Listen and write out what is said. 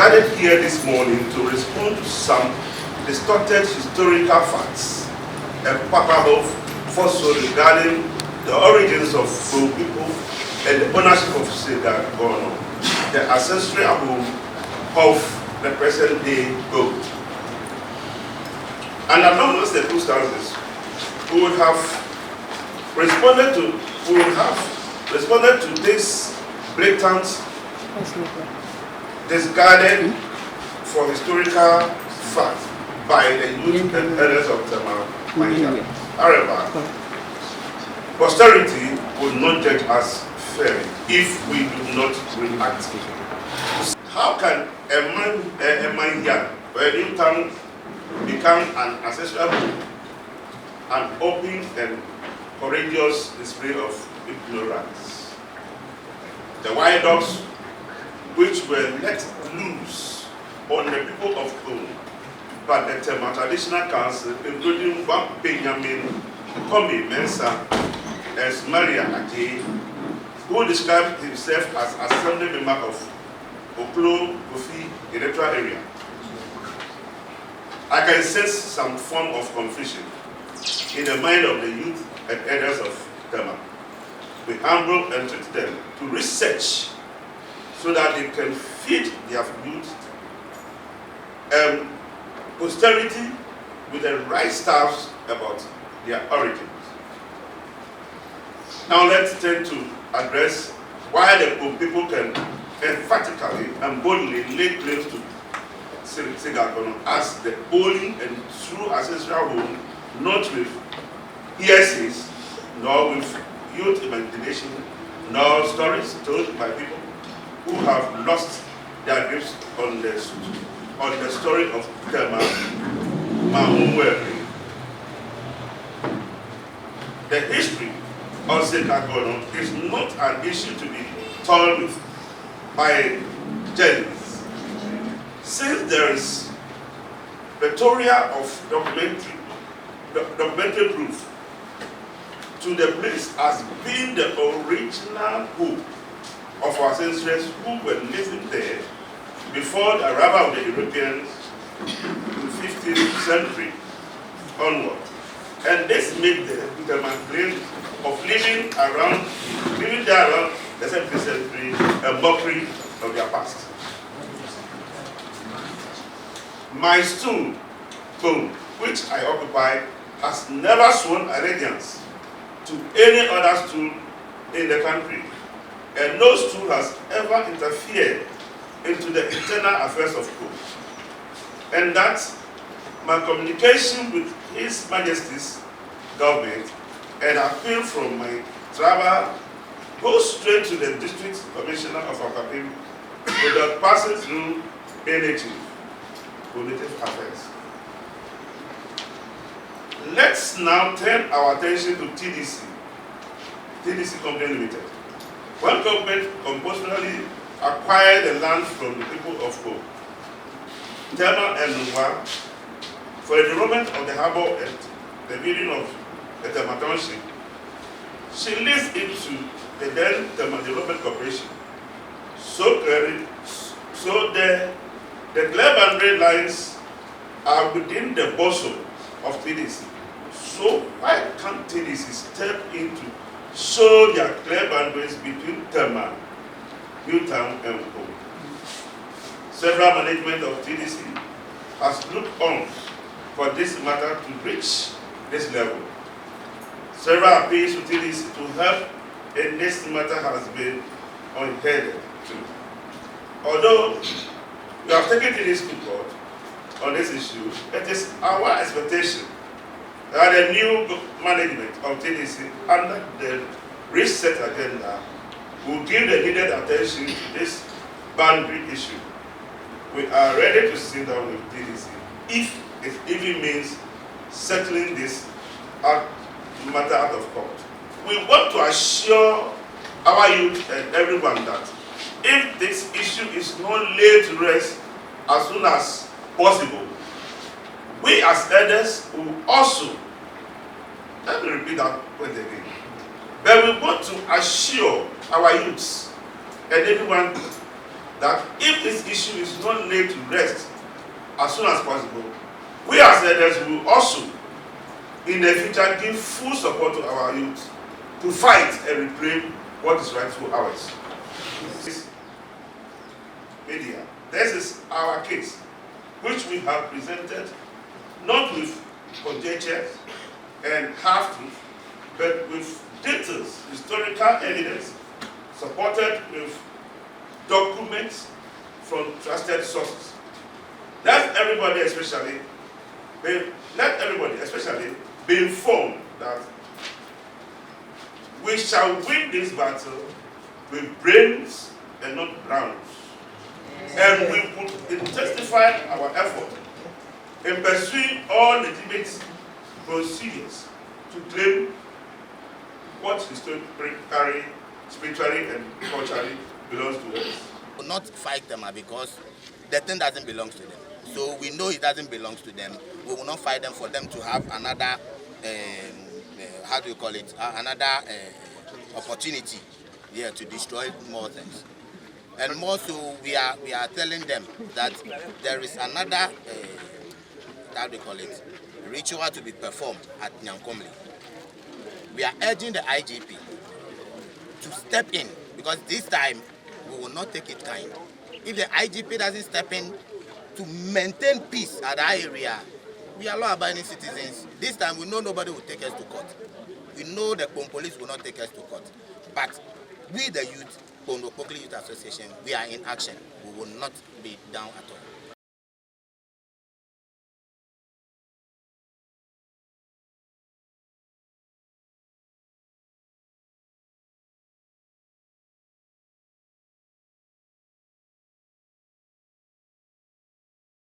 gathered here this morning to respond to some distorted historical facts and palpable falsehood regarding the origins of Kpone people and the ownership of Kpone, the ancestral home of the present day Kpone. Under normal circumstances, we would have responded to this blatant discarded for historical fact by the youth and elders of Tema. However, posterity will not judge us fairly if we do not react. How can a man young or a new town become an ancestral home, an open and courageous display of ignorance? The wild dogs which were let loose on the people of Kpone by the Tema Traditional Council, including one Benjamin Kpone Mensa as Maria Ake, who described himself as assembly member of Oklo Kofi electoral area. I can sense some form of confusion in the mind of the youth and elders of Tema. We humble and treat them to research so that they can feed their youth and posterity with the right stuff about their origins. Now let's turn to address why the Kpone people can emphatically and boldly lay claims to Kpone as the only and true ancestral home, not with hearsays, nor with youth imagination, nor stories told by people who have lost their grips on the story of Tema Mahumweri. The history of Kpone is not an issue to be told with by journalists, since there is plethora of documentary proof to the place as being the original home of our ancestors who were living there before the arrival of the Europeans in the 15th century onward. And this made the claim of living there around the 17th century a mockery of their past. My stool, Kpone, which I occupy, has never sworn allegiance to any other stool in the country, and no stool has ever interfered into the internal affairs of Kpone. And that my communication with His Majesty's government and appeal from my travel goes straight to the District Commissioner of Akapim without passing through any chief, Native Affairs. Let's now turn our attention to TDC Company Limited. When government compulsorily acquired the land from the people of Kpone, Tema and Nungwa, for the development of the harbor and the building of the Tema Township, she leased it to the then Tema Development Corporation. So the clear boundary lines are within the bosom of TDC. So why can't TDC step in to show their clear boundaries between Tema, Newtown, and Kpone? Several management of TDC has looked on for this matter to reach this level. Several appeals to TDC to help in this matter has been unheeded too. Although we have taken TDC to court on this issue, it is our expectation that the new management of TDC under the reset agenda will give the needed attention to this boundary issue. We are ready to sit down with TDC if it even means settling this matter out of court. We want to assure our youth and everyone that if this issue is not laid to rest as soon as possible, we as elders will also, let me repeat that point again, but we want to assure our youths and everyone that if this issue is not laid to rest as soon as possible, we as leaders will also, in the future, give full support to our youth to fight and reclaim what is rightful ours. Media. This is our case, which we have presented not with conjectures and half-truth, but with details, historical evidence, supported with documents from trusted sources. Let everybody, especially be informed that we shall win this battle with brains and not browns. And we will intensify our effort in pursuing all legitimate procedures to claim what historically, spiritually, and culturally belongs to us. We will not fight them because the thing doesn't belong to them. So we know it doesn't belong to them. We will not fight them for them to have another, another opportunity here to destroy more things. And more so, we are telling them that there is another, ritual to be performed at Nyankomli. We are urging the IGP to step in, because this time we will not take it kind. If the IGP doesn't step in to maintain peace at that area, we are law-abiding citizens. This time we know nobody will take us to court. We know the Kpone police will not take us to court. But we, the youth, Kpone Youth Association, we are in action. We will not be down at all.